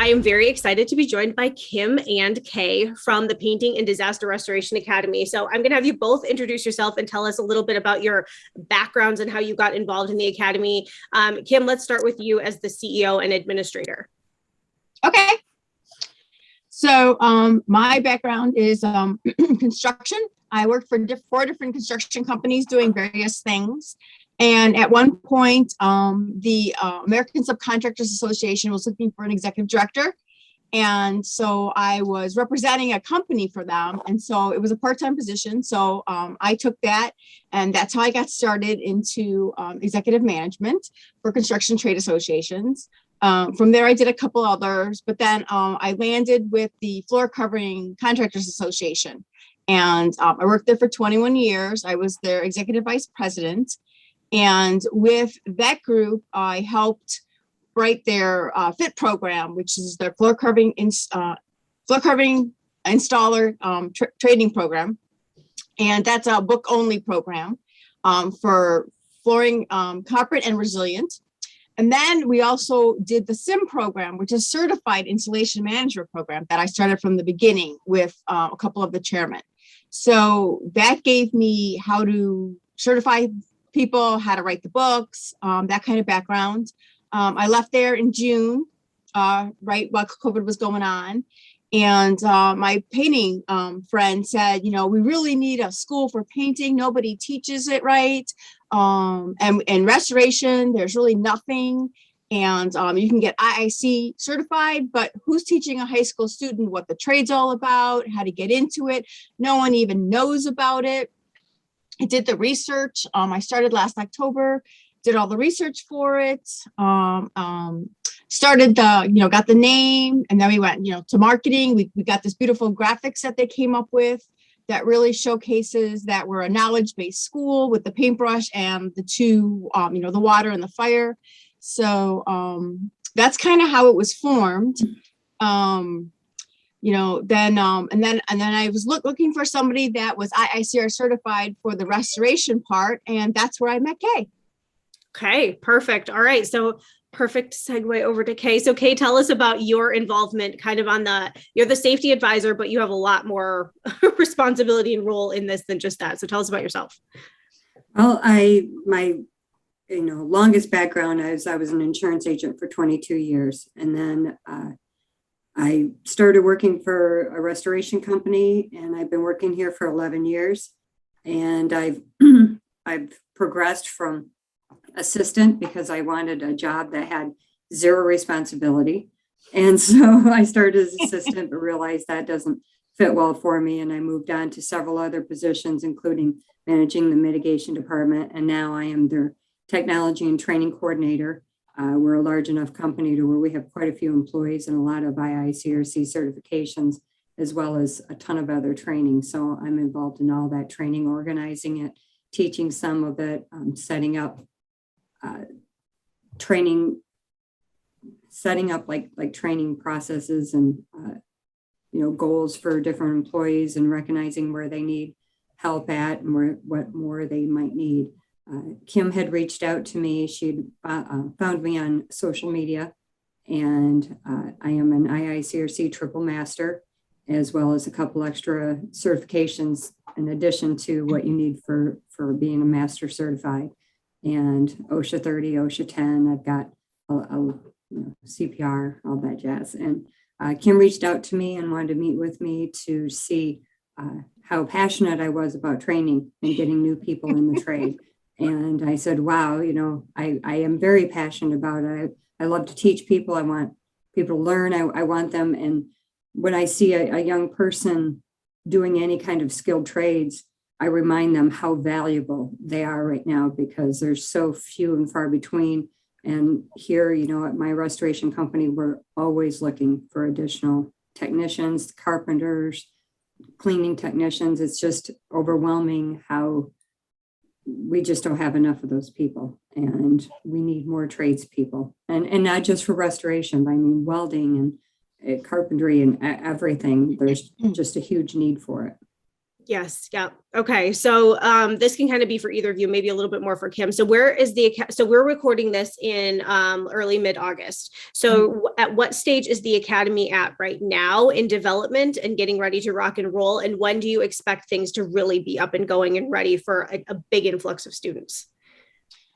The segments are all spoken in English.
I am very excited to be joined by Kim and Kay from the Painting and Disaster Restoration Academy. So I'm going to have you both introduce yourself and tell us a little bit about your backgrounds and how you got involved in the Academy. Kim, let's start with you as the CEO and administrator. Okay. So my background is construction. I worked for four different construction companies doing various things. And at one point, the American Subcontractors Association was looking for an executive director. And so I was representing a company for them. And so it was a part-time position. So I took that, and that's how I got started into executive management for construction trade associations. From there, I did a couple others, but then I landed with the Floor Covering Contractors Association. And I worked there for 21 years. I was their executive vice president. And with that group, I helped write their FIT program, which is their floor carving installer training program. And that's a book only program for flooring, carpet, and resilient. And then we also did the SIM program, which is Certified Installation Management Program, that I started from the beginning with a couple of the chairmen. So that gave me how to certify people, how to write the books, that kind of background. I left there in June, right while COVID was going on. And my painting friend said, you know, we really need a school for painting. Nobody teaches it right. And restoration, there's really nothing. And you can get IIC certified, but who's teaching a high school student what the trade's all about, how to get into it? No one even knows about it. I did the research. I started last October, did all the research for it, started got the name, and then we went, to marketing. We got this beautiful graphics that they came up with that really showcases that we're a knowledge-based school with the paintbrush and the two, the water and the fire. So that's kind of how it was formed. Then I was looking for somebody that was IICR certified for the restoration part, and that's where I met Kay. Okay, perfect. All right, so perfect segue over to Kay. So Kay, tell us about your involvement kind of you're the safety advisor, but you have a lot more responsibility and role in this than just that. So tell us about yourself. Well, my longest background is I was an insurance agent for 22 years. And then I started working for a restoration company, and I've been working here for 11 years. And I've progressed from assistant because I wanted a job that had zero responsibility. And so I started as assistant, but realized that doesn't fit well for me. And I moved on to several other positions, including managing the mitigation department. And now I am their technology and training coordinator. We're a large enough company to where we have quite a few employees and a lot of IICRC certifications, as well as a ton of other training. So I'm involved in all that training, organizing it, teaching some of it, setting up like training processes and goals for different employees, and recognizing where they need help at and what more they might need. Kim had reached out to me. She'd found me on social media, and I am an IICRC triple master, as well as a couple extra certifications in addition to what you need for being a master certified, and OSHA 30, OSHA 10. I've got a CPR, all that jazz. And Kim reached out to me and wanted to meet with me to see how passionate I was about training and getting new people in the trade. And I said, wow, I am very passionate about it. I love to teach people. I want people to learn. I want them. And when I see a young person doing any kind of skilled trades, I remind them how valuable they are right now, because there's so few and far between. And here, at my restoration company, we're always looking for additional technicians, carpenters, cleaning technicians. It's just overwhelming how we just don't have enough of those people, and we need more tradespeople, and not just for restoration, but I mean welding and carpentry and everything. There's just a huge need for it. Yes. Yeah. Okay. So this can kind of be for either of you, maybe a little bit more for Kim. So so we're recording this in early mid-August. So at what stage is the Academy at right now in development and getting ready to rock and roll? And when do you expect things to really be up and going and ready for a big influx of students?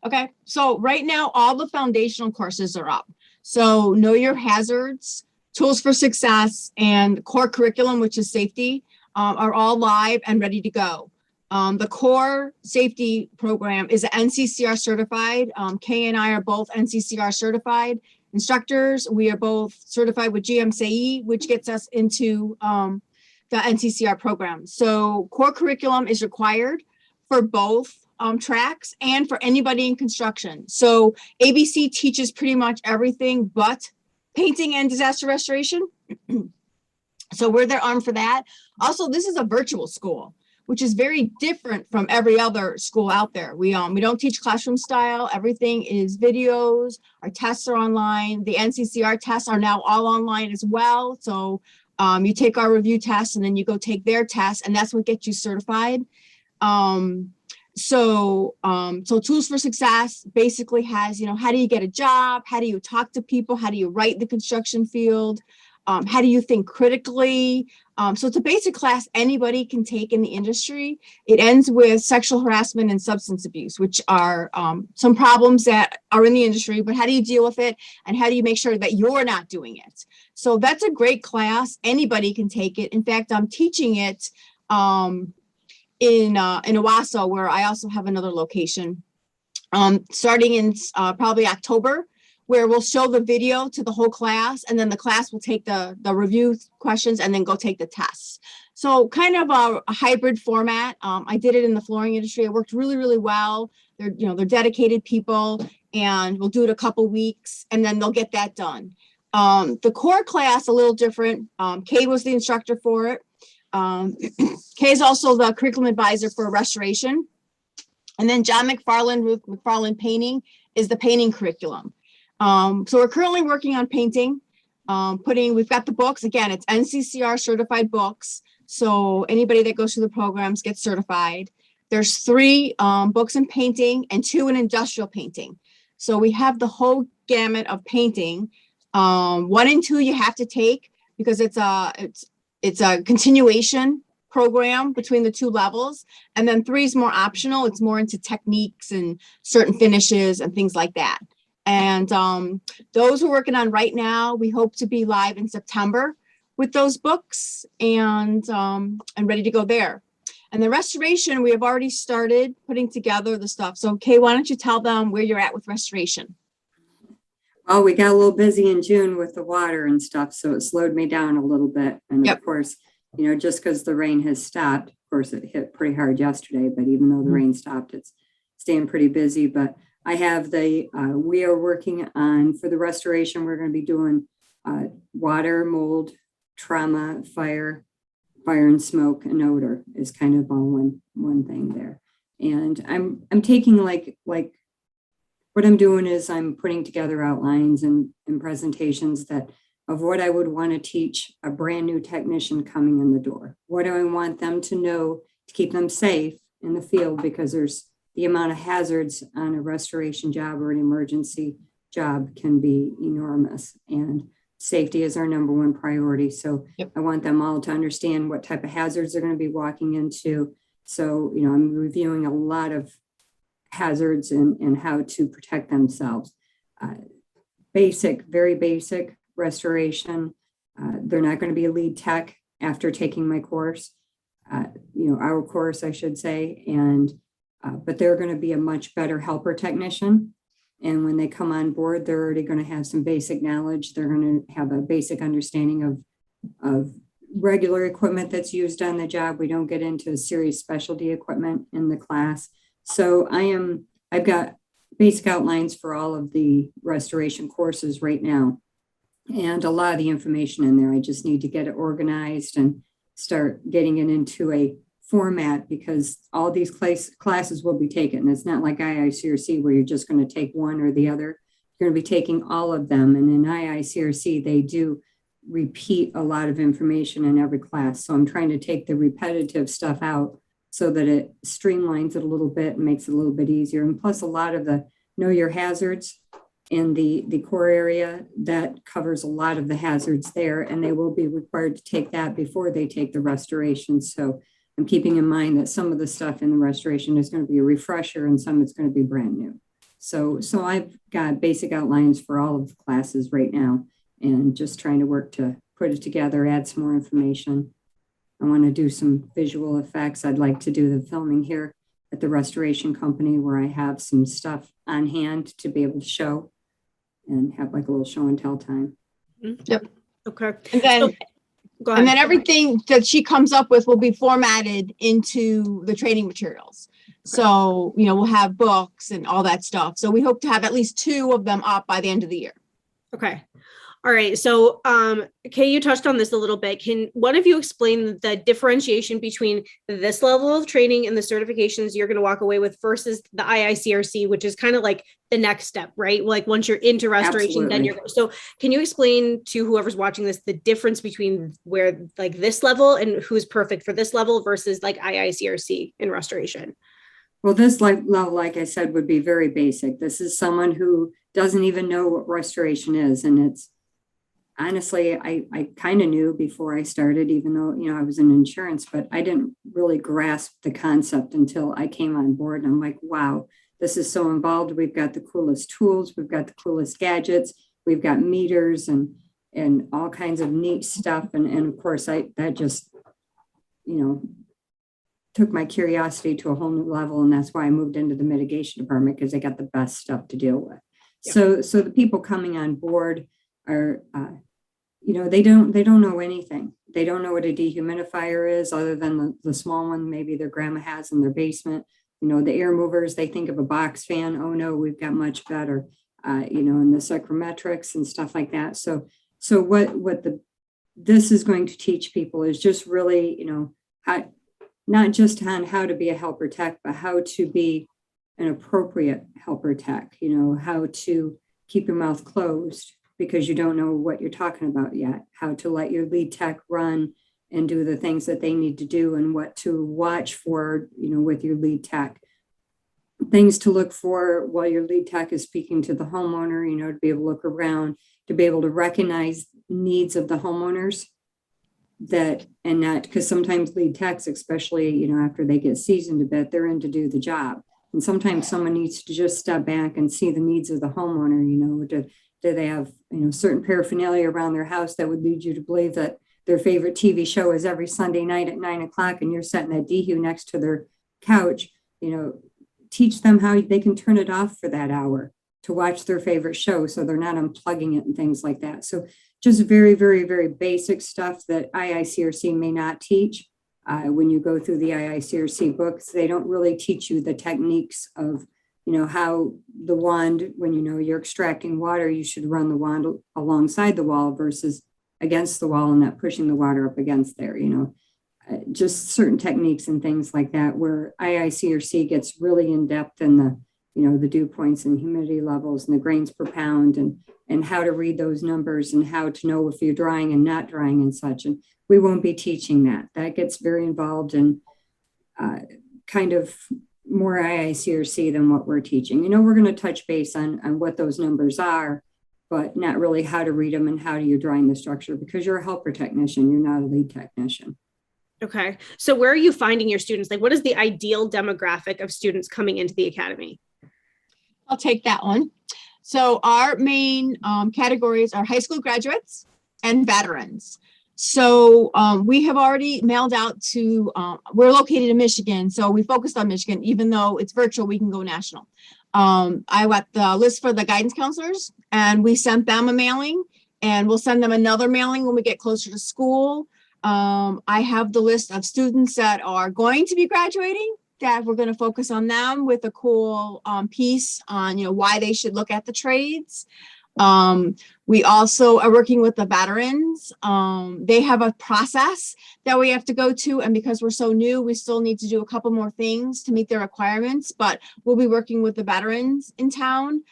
Okay, so right now, all the foundational courses are up. So Know Your Hazards, Tools for Success, and core curriculum, which is safety, are all live and ready to go. The core safety program is NCCR certified. Kay and I are both NCCR certified instructors. We are both certified with GMCE, which gets us into the NCCR program. So core curriculum is required for both tracks and for anybody in construction. So ABC teaches pretty much everything but painting and disaster restoration. So we're their arm for that. Also, this is a virtual school, which is very different from every other school out there. We don't teach classroom style. Everything is videos. Our tests are online. The NCCR tests are now all online as well. So you take our review tests and then you go take their tests, and that's what gets you certified. So Tools for Success basically has, how do you get a job? How do you talk to people? How do you write in the construction field? How do you think critically? So it's a basic class anybody can take in the industry. It ends with sexual harassment and substance abuse, which are some problems that are in the industry, but how do you deal with it? And how do you make sure that you're not doing it? So that's a great class. Anybody can take it. In fact, I'm teaching it in Owasso, where I also have another location, starting in probably October, where we'll show the video to the whole class, and then the class will take the review questions and then go take the tests. So kind of a hybrid format. I did it in the flooring industry. It worked really, really well. They're dedicated people, and we'll do it a couple weeks, and then they'll get that done. The core class, a little different. Kay was the instructor for it. Kay is also the curriculum advisor for restoration. And then John McFarland, Ruth McFarland Painting is the painting curriculum. So we're currently working on painting, we've got the books. Again, it's NCCR certified books. So anybody that goes through the programs gets certified. There's 3 books in painting and 2 in industrial painting. So we have the whole gamut of painting. 1 and 2 you have to take because it's a continuation program between the 2 levels. And then 3 is more optional. It's more into techniques and certain finishes and things like that. And those we're working on right now, we hope to be live in September with those books and ready to go there. And the restoration, we have already started putting together the stuff. So Kay, why don't you tell them where you're at with restoration? Well, we got a little busy in June with the water and stuff, so it slowed me down a little bit. And Of course, just because the rain has stopped, of course, it hit pretty hard yesterday, but even though the rain stopped, it's staying pretty busy. But I have we are working on, for the restoration, we're going to be doing water, mold, trauma, fire and smoke and odor is kind of all one thing there. And I'm taking like what I'm doing is I'm putting together outlines and presentations of what I would want to teach a brand new technician coming in the door. What do I want them to know to keep them safe in the field? Because there's the amount of hazards on a restoration job or an emergency job can be enormous, and safety is our number 1 priority. So I want them all to understand what type of hazards they're going to be walking into. So, I'm reviewing a lot of hazards and how to protect themselves. Very basic restoration. They're not going to be a lead tech after taking my course, our course, I should say. But they're going to be a much better helper technician. And when they come on board, they're already going to have some basic knowledge. They're going to have a basic understanding of regular equipment that's used on the job. We don't get into serious specialty equipment in the class. So I've got basic outlines for all of the restoration courses right now, and a lot of the information in there. I just need to get it organized and start getting it into a format, because all these classes will be taken. It's not like IICRC where you're just going to take one or the other. You're going to be taking all of them. And in IICRC, they do repeat a lot of information in every class. So I'm trying to take the repetitive stuff out so that it streamlines it a little bit and makes it a little bit easier. And plus a lot of the know your hazards in the core area, that covers a lot of the hazards there, and they will be required to take that before they take the restoration. So I'm keeping in mind that some of the stuff in the restoration is going to be a refresher and some it's going to be brand new. So I've got basic outlines for all of the classes right now and just trying to work to put it together, add some more information. I want to do some visual effects. I'd like to do the filming here at the restoration company where I have some stuff on hand to be able to show and have like a little show and tell time. Yep. Okay. And then, Go ahead. and then everything that she comes up with will be formatted into the training materials. So, we'll have books and all that stuff. So we hope to have at least 2 of them up by the end of the year. Okay. All right. So, Kay, you touched on this a little bit. Can one of you explain the differentiation between this level of training and the certifications you're going to walk away with versus the IICRC, which is kind of like the next step, right? Like once you're into restoration, then you're, so can you explain to whoever's watching this, the difference between where like this level and who's perfect for this level versus like IICRC in restoration? Well, this level, like I said, would be very basic. This is someone who doesn't even know what restoration is. And it's, honestly, I kind of knew before I started, even though, I was in insurance, but I didn't really grasp the concept until I came on board. And I'm like, wow, this is so involved. We've got the coolest tools. We've got the coolest gadgets. We've got meters and all kinds of neat stuff. And of course, that just, took my curiosity to a whole new level. And that's why I moved into the mitigation department, because they got the best stuff to deal with. Yeah. So the people coming on board are, they don't know anything. They don't know what a dehumidifier is other than the small one maybe their grandma has in their basement. The air movers, they think of a box fan. Oh no, we've got much better, and the psychrometrics and stuff like that. So what this is going to teach people is just really, how, not just on how to be a helper tech, but how to be an appropriate helper tech, how to keep your mouth closed because you don't know what you're talking about yet, how to let your lead tech run and do the things that they need to do and what to watch for, with your lead tech. Things to look for while your lead tech is speaking to the homeowner, to be able to look around, to be able to recognize needs of the homeowners and not, because sometimes lead techs, especially, after they get seasoned a bit, they're in to do the job. And sometimes someone needs to just step back and see the needs of the homeowner, do they have, certain paraphernalia around their house that would lead you to believe that their favorite TV show is every Sunday night at 9:00 and you're setting that dehu next to their couch, teach them how they can turn it off for that hour to watch their favorite show so they're not unplugging it and things like that. So just very, very, very basic stuff that IICRC may not teach. When you go through the IICRC books, they don't really teach you the techniques of, how the wand, when you're extracting water, you should run the wand alongside the wall versus against the wall and not pushing the water up against there, just certain techniques and things like that, where IICRC gets really in depth in the dew points and humidity levels and the grains per pound and how to read those numbers and how to know if you're drying and not drying and such. And we won't be teaching that. That gets very involved in kind of more IICRC than what we're teaching. We're going to touch base on what those numbers are, but not really how to read them and how you're drawing the structure, because you're a helper technician. You're not a lead technician. Okay. So where are you finding your students? Like, what is the ideal demographic of students coming into the academy? I'll take that one. So our main categories are high school graduates and veterans. So we have already mailed out to, we're located in Michigan, so we focused on Michigan. Even though it's virtual, we can go national. I got the list for the guidance counselors and we sent them a mailing, and we'll send them another mailing when we get closer to school. I have the list of students that are going to be graduating, that we're going to focus on them with a cool piece on, why they should look at the trades. We also are working with the veterans. They have a process that we have to go to. And because we're so new, we still need to do a couple more things to meet their requirements, but we'll be working with the veterans in town.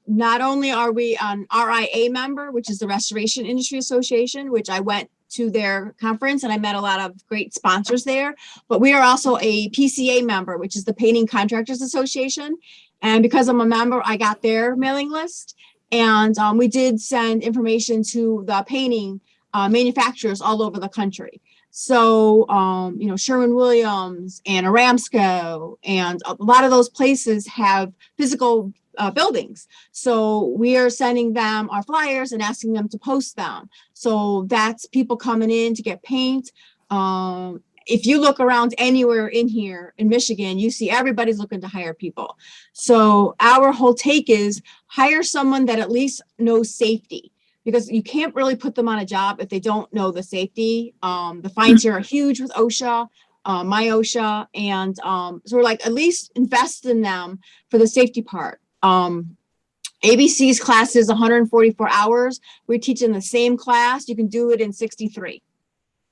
not only are we an RIA member, which is the Restoration Industry Association, which I went to their conference and I met a lot of great sponsors there, but we are also a PCA member, which is the Painting Contractors Association. And because I'm a member, I got their mailing list. And we did send information to the painting manufacturers all over the country. So, Sherwin-Williams and Aramco and a lot of those places have physical buildings. So we are sending them our flyers and asking them to post them. So that's people coming in to get paint. If you look around anywhere in here in Michigan, you see everybody's looking to hire people. So our whole take is hire someone that at least knows safety, because you can't really put them on a job if they don't know the safety. The fines here are huge with OSHA, my OSHA. And so we're like, at least invest in them for the safety part. ABC's class is 144 hours. We're teaching the same class. You can do it in 63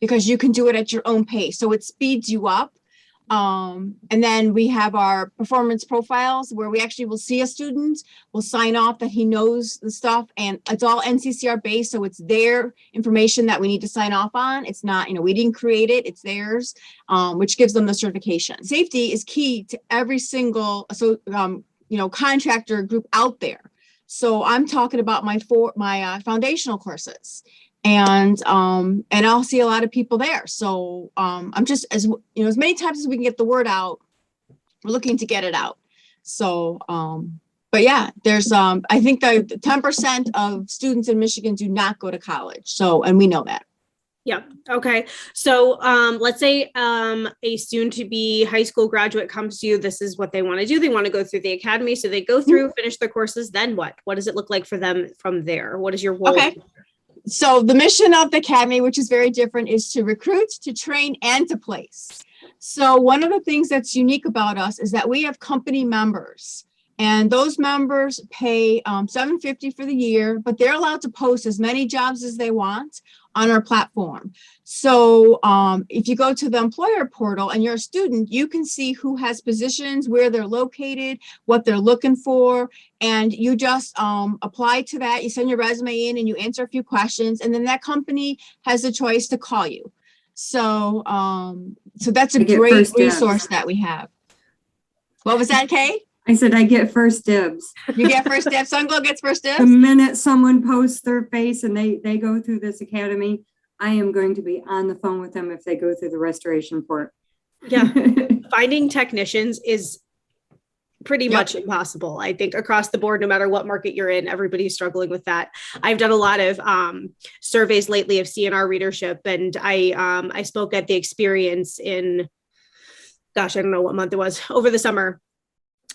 because you can do it at your own pace. So it speeds you up. And then we have our performance profiles where we actually will see a student, we'll sign off that he knows the stuff, and it's all NCCR based. So it's their information that we need to sign off on. It's not, we didn't create it, it's theirs, which gives them the certification. Safety is key to every single, contractor group out there. So I'm talking about my foundational courses. And I'll see a lot of people there. So I'm just as many times as we can get the word out, we're looking to get it out. So, but yeah, there's I think the 10% of students in Michigan do not go to college. So, and we know that. Yeah. Okay. So let's say a soon-to-be high school graduate comes to you. This is what they want to do. They want to go through the academy. So they go through, finish their courses. Then what? What does it look like for them from there? What is your role? Okay. So the mission of the Academy, which is very different, is to recruit, to train, and to place. So one of the things that's unique about us is that we have company members, and those members pay $750 for the year, but they're allowed to post as many jobs as they want on our platform. So if you go to the employer portal and you're a student, you can see who has positions, where they're located, what they're looking for, and you just apply to that. You send your resume in and you answer a few questions, and then that company has a choice to call you. So so that's a great resource that we have. What was that, Kay? I said I get first dibs. You get first dibs. Sunglow gets first dibs. The minute someone posts their face and they go through this academy, I am going to be on the phone with them if they go through the restoration port. Yeah. Finding technicians is pretty much impossible. I think across the board, no matter what market you're in, everybody's struggling with that. I've done a lot of surveys lately of CNR readership, and I spoke at the experience in, I don't know what month it was, over the summer.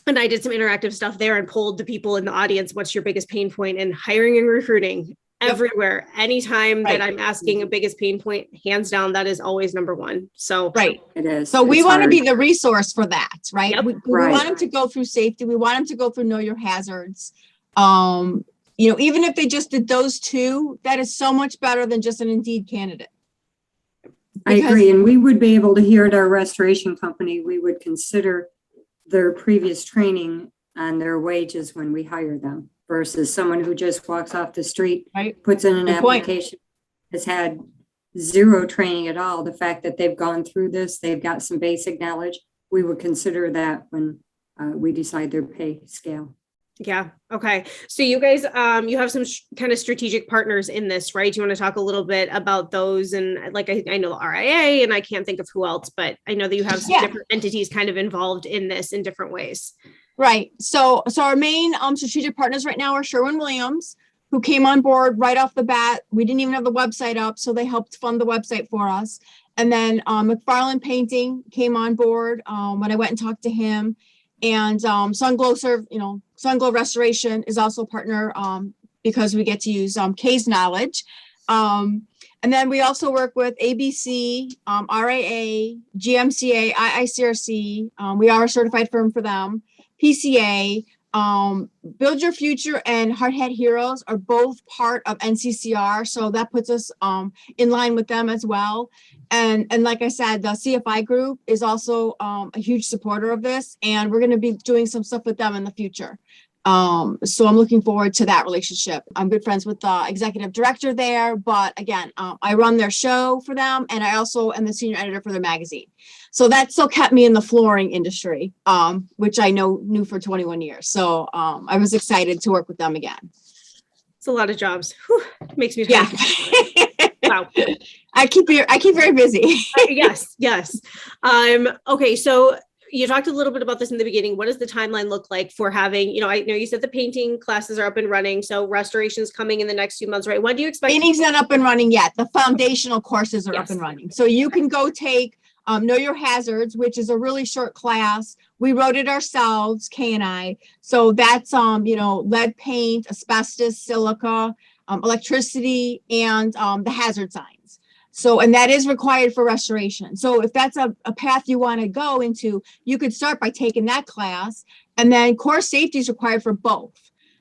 And I did some interactive stuff there and polled the people in the audience, what's your biggest pain point in hiring and recruiting? Everywhere, anytime that I'm asking a biggest pain point, hands down, that is always number one. So it is. So we want to be the resource for that, right? Yep. We want them to go through safety. We want them to go through know your hazards. Even if they just did those two, that is so much better than just an Indeed candidate. I agree. And we would be able to hear at our restoration company, we would consider their previous training on their wages when we hire them versus someone who just walks off the street, puts in an application, has had zero training at all. The fact that they've gone through this, they've got some basic knowledge, we would consider that when we decide their pay scale. Yeah. Okay. So you guys, you have some kind of strategic partners in this, right? Do you want to talk a little bit about those? And like, I know the RIA and I can't think of who else, but I know that you have some different entities kind of involved in this in different ways. Right. So our main strategic partners right now are Sherwin-Williams, who came on board right off the bat. We didn't even have the website up, so they helped fund the website for us. And then McFarland Painting came on board when I went and talked to him. And Sunglow Restoration is also a partner because we get to use Kay's knowledge. And then we also work with ABC, RAA, GMCA, IICRC. We are a certified firm for them. PCA, Build Your Future and Hardhead Heroes are both part of NCCR. So that puts us in line with them as well. And like I said, the CFI group is also a huge supporter of this. And we're going to be doing some stuff with them in the future. So I'm looking forward to that relationship. I'm good friends with the executive director there, but again, I run their show for them, and I also am the senior editor for their magazine. So that still kept me in the flooring industry, which I knew for 21 years. So I was excited to work with them again. It's a lot of jobs. Whew, makes me Yeah. wow. I keep very busy. Yes. Okay, so you talked a little bit about this in the beginning. What does the timeline look like for having, I know you said the painting classes are up and running, so restoration's coming in the next few months, right? When do you expect? Painting's not up and running yet. The foundational courses are up and running. So you can go take Know Your Hazards, which is a really short class. We wrote it ourselves, Kay and I. So that's, lead paint, asbestos, silica, electricity, and the hazard signs. So, and that is required for restoration. So if that's a path you want to go into, you could start by taking that class, and then core safety is required for both.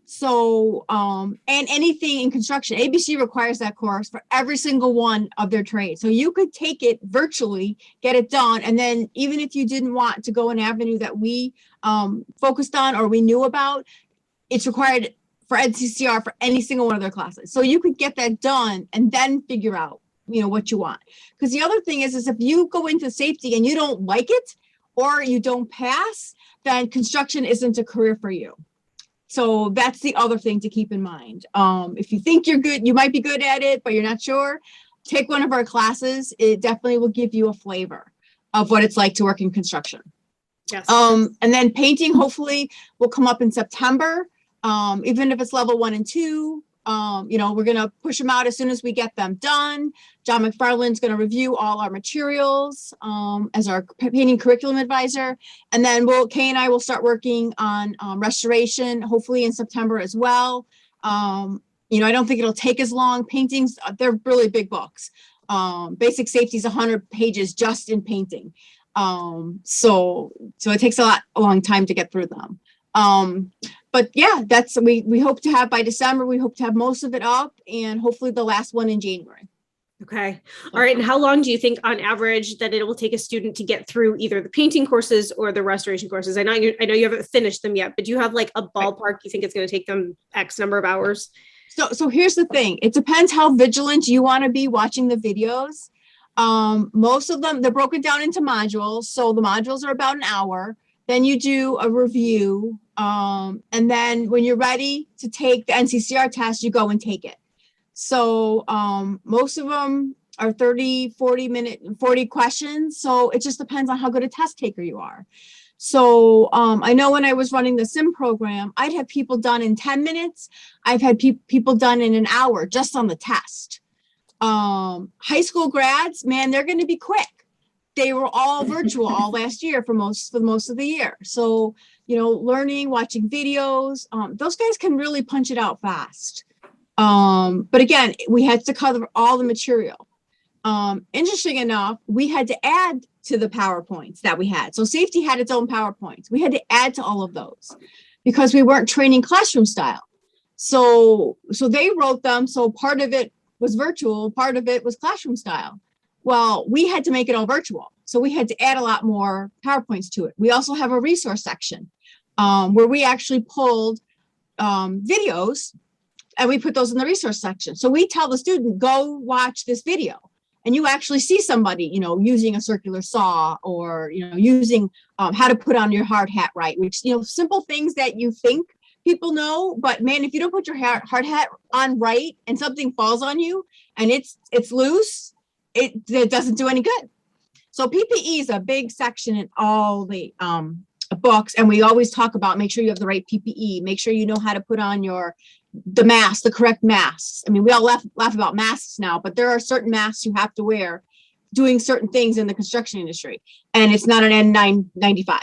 So, and anything in construction, ABC requires that course for every single one of their trades. So you could take it virtually, get it done. And then even if you didn't want to go an avenue that we focused on or we knew about, it's required for NCCR for any single one of their classes. So you could get that done and then figure out, what you want. Because the other thing is if you go into safety and you don't like it or you don't pass, then construction isn't a career for you. So that's the other thing to keep in mind. If you think you're good, you might be good at it, but you're not sure, take one of our classes. It definitely will give you a flavor of what it's like to work in construction. Yes. And then painting hopefully will come up in September. Even if it's level 1 and 2, we're going to push them out as soon as we get them done. John McFarland's going to review all our materials as our painting curriculum advisor. And then Kay and I will start working on restoration, hopefully in September as well. I don't think it'll take as long. Paintings, they're really big books. Basic safety is 100 pages just in painting. So it takes a long time to get through them. But yeah, we hope to have by December, we hope to have most of it up, and hopefully the last one in January. Okay. All right. And how long do you think on average that it will take a student to get through either the painting courses or the restoration courses? I know you haven't finished them yet, but do you have like a ballpark you think it's going to take them X number of hours? So here's the thing. It depends how vigilant you want to be watching the videos. Most of them, they're broken down into modules. So the modules are about an hour. Then you do a review. And then when you're ready to take the NCCR test, you go and take it. So most of them are 30 questions. So it just depends on how good a test taker you are. So I know when I was running the sim program, I'd have people done in 10 minutes. I've had people done in an hour just on the test. High school grads, man, they're going to be quick. They were all virtual all last year for most of the year. So, learning, watching videos, those guys can really punch it out fast. But again, we had to cover all the material. Interesting enough, we had to add to the PowerPoints that we had. So safety had its own PowerPoints. We had to add to all of those because we weren't training classroom style. So they wrote them. So part of it was virtual, part of it was classroom style. Well, we had to make it all virtual. So we had to add a lot more PowerPoints to it. We also have a resource section where we actually pulled videos and we put those in the resource section. So we tell the student, go watch this video. And you actually see somebody, using a circular saw or, using how to put on your hard hat right, which, simple things that you think people know. But man, if you don't put your hard hat on right and something falls on you and it's loose, it doesn't do any good. So PPE is a big section in all the books. And we always talk about, make sure you have the right PPE, make sure you know how to put on the mask, the correct masks. I mean, we all laugh about masks now, but there are certain masks you have to wear doing certain things in the construction industry. And it's not an N95.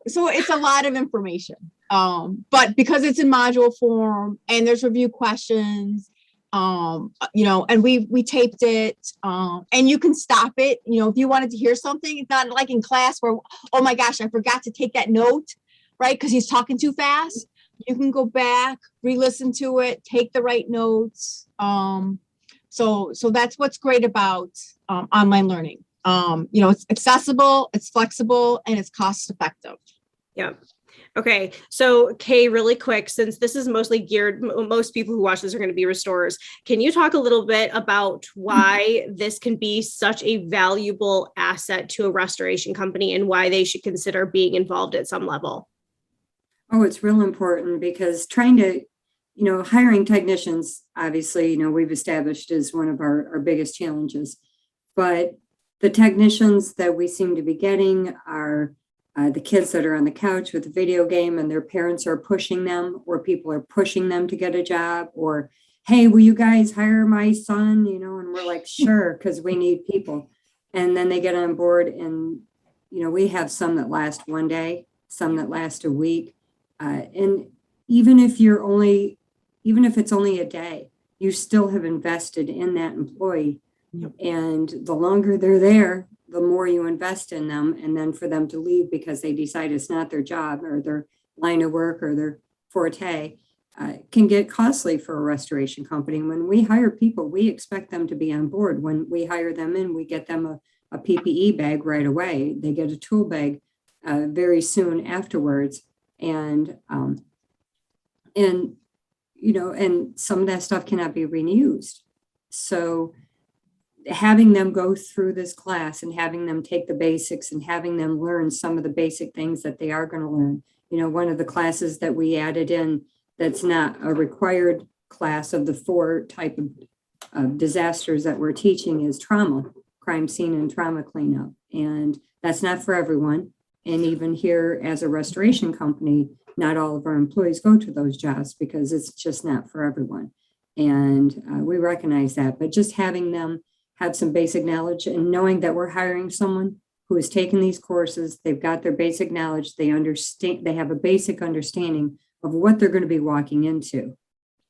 So it's a lot of information. But because it's in module form and there's review questions, and we taped it, and you can stop it. If you wanted to hear something, it's not like in class where, oh my gosh, I forgot to take that note, right? Because he's talking too fast. You can go back, re-listen to it, take the right notes. So that's what's great about online learning. It's accessible, it's flexible, and it's cost effective. Yeah. Okay, so Kay, really quick, since this is mostly geared, most people who watch this are going to be restorers. Can you talk a little bit about why this can be such a valuable asset to a restoration company and why they should consider being involved at some level? Oh, it's real important because trying to, hiring technicians, obviously, we've established is one of our biggest challenges. But the technicians that we seem to be getting are the kids that are on the couch with a video game and their parents are pushing them, or people are pushing them to get a job, or, hey, will you guys hire my son? And we're like, sure, because we need people. And then they get on board and, we have some that last one day, some that last a week. And even if it's only a day, you still have invested in that employee. Yep. And the longer they're there, the more you invest in them. And then for them to leave because they decide it's not their job or their line of work or their forte can get costly for a restoration company. When we hire people, we expect them to be on board. When we hire them in, we get them a PPE bag right away. They get a tool bag very soon afterwards. And some of that stuff cannot be reused. So having them go through this class and having them take the basics and having them learn some of the basic things that they are going to learn. One of the classes that we added in that's not a required class of the 4 type of disasters that we're teaching is trauma, crime scene and trauma cleanup. And that's not for everyone. And even here as a restoration company, not all of our employees go to those jobs because it's just not for everyone. And we recognize that, but just having them have some basic knowledge and knowing that we're hiring someone who has taken these courses, they've got their basic knowledge, they understand, they have a basic understanding of what they're going to be walking into.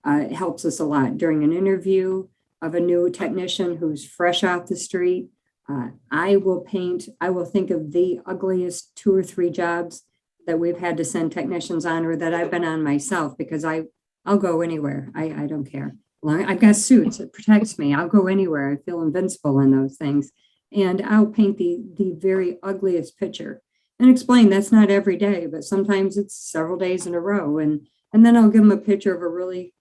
It helps us a lot during an interview of a new technician who's fresh off the street. I will think of the ugliest 2 or 3 jobs that we've had to send technicians on or that I've been on myself because I'll go anywhere. I don't care. I've got suits. It protects me. I'll go anywhere. I feel invincible in those things. And I'll paint the very ugliest picture and explain that's not every day, but sometimes it's several days in a row. And then I'll give them a picture of a really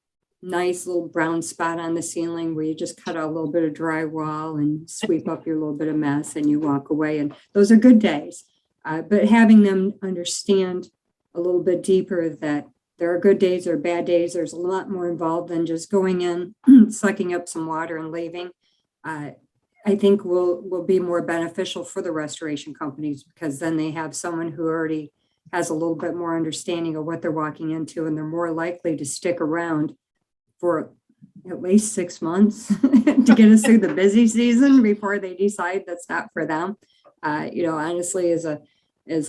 nice little brown spot on the ceiling where you just cut out a little bit of drywall and sweep up your little bit of mess and you walk away. And those are good days. But having them understand a little bit deeper that there are good days or bad days. There's a lot more involved than just going in, sucking up some water and leaving. I think will be more beneficial for the restoration companies because then they have someone who already has a little bit more understanding of what they're walking into, and they're more likely to stick around for at least 6 months to get us through the busy season before they decide that's not for them. Honestly, as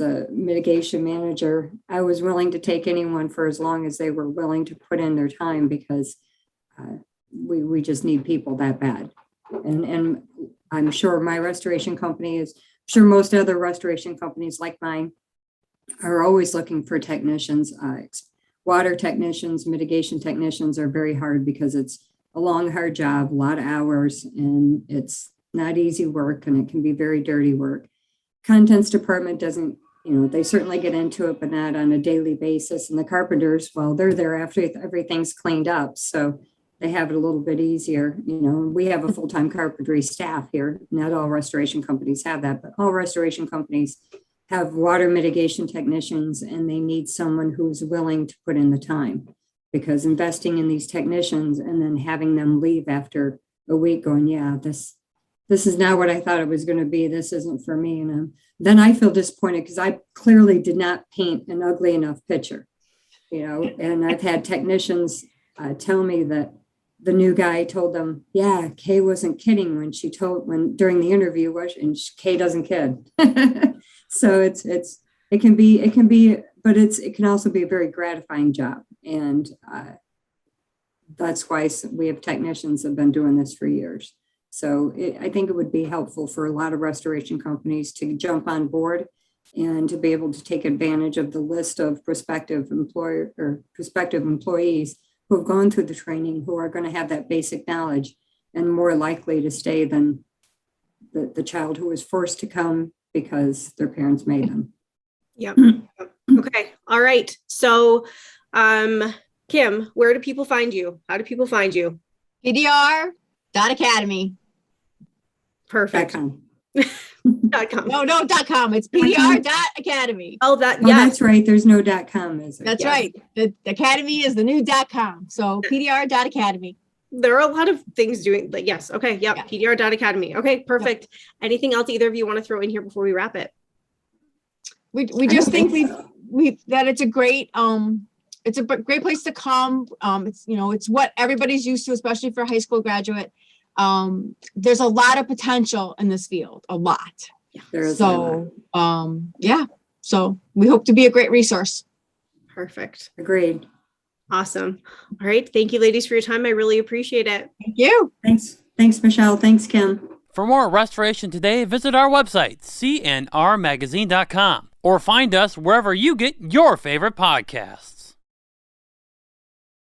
a mitigation manager, I was willing to take anyone for as long as they were willing to put in their time because we just need people that bad. And I'm sure my restoration company is, sure most other restoration companies like mine are always looking for technicians. Water technicians, mitigation technicians are very hard because it's a long, hard job, a lot of hours, and it's not easy work and it can be very dirty work. Contents department doesn't, they certainly get into it, but not on a daily basis. And the carpenters, well, they're there after everything's cleaned up. So they have it a little bit easier. We have a full-time carpentry staff here. Not all restoration companies have that, but all restoration companies have water mitigation technicians, and they need someone who's willing to put in the time, because investing in these technicians and then having them leave after a week going, yeah, this is not what I thought it was going to be. This isn't for me. And then I feel disappointed because I clearly did not paint an ugly enough picture, and I've had technicians tell me that the new guy told them, yeah, Kay wasn't kidding when during the interview and Kay doesn't kid. So it can be, but it can also be a very gratifying job. And that's why we have technicians that have been doing this for years. So I think it would be helpful for a lot of restoration companies to jump on board and to be able to take advantage of the list of prospective employees who have gone through the training, who are going to have that basic knowledge and more likely to stay than the child who was forced to come because their parents made them. Yep. Okay. All right. So, Kim, where do people find you? How do people find you? PDR.academy. Perfect. .com. .com. No, .com. It's PDR.academy. Oh, that, Oh, yes. that's right. There's no .com, is there? That's Yes. right. The academy is the new .com. So PDR.academy. There are a lot of things doing, like, yes. Okay. Yep. Yeah. PDR.academy. Okay. Perfect. Anything else either of you want to throw in here before we wrap it? We I just don't think so. that it's a great great place to come. It's what everybody's used to, especially for a high school graduate. There's a lot of potential in this field, a lot. There is a lot. So yeah. So we hope to be a great resource. Perfect. Agreed. Awesome. All right. Thank you, ladies, for your time. I really appreciate it. Thank you. Thanks. Thanks, Michelle. Thanks, Kim. For more Restoration Today, visit our website, cnrmagazine.com, or find us wherever you get your favorite podcasts.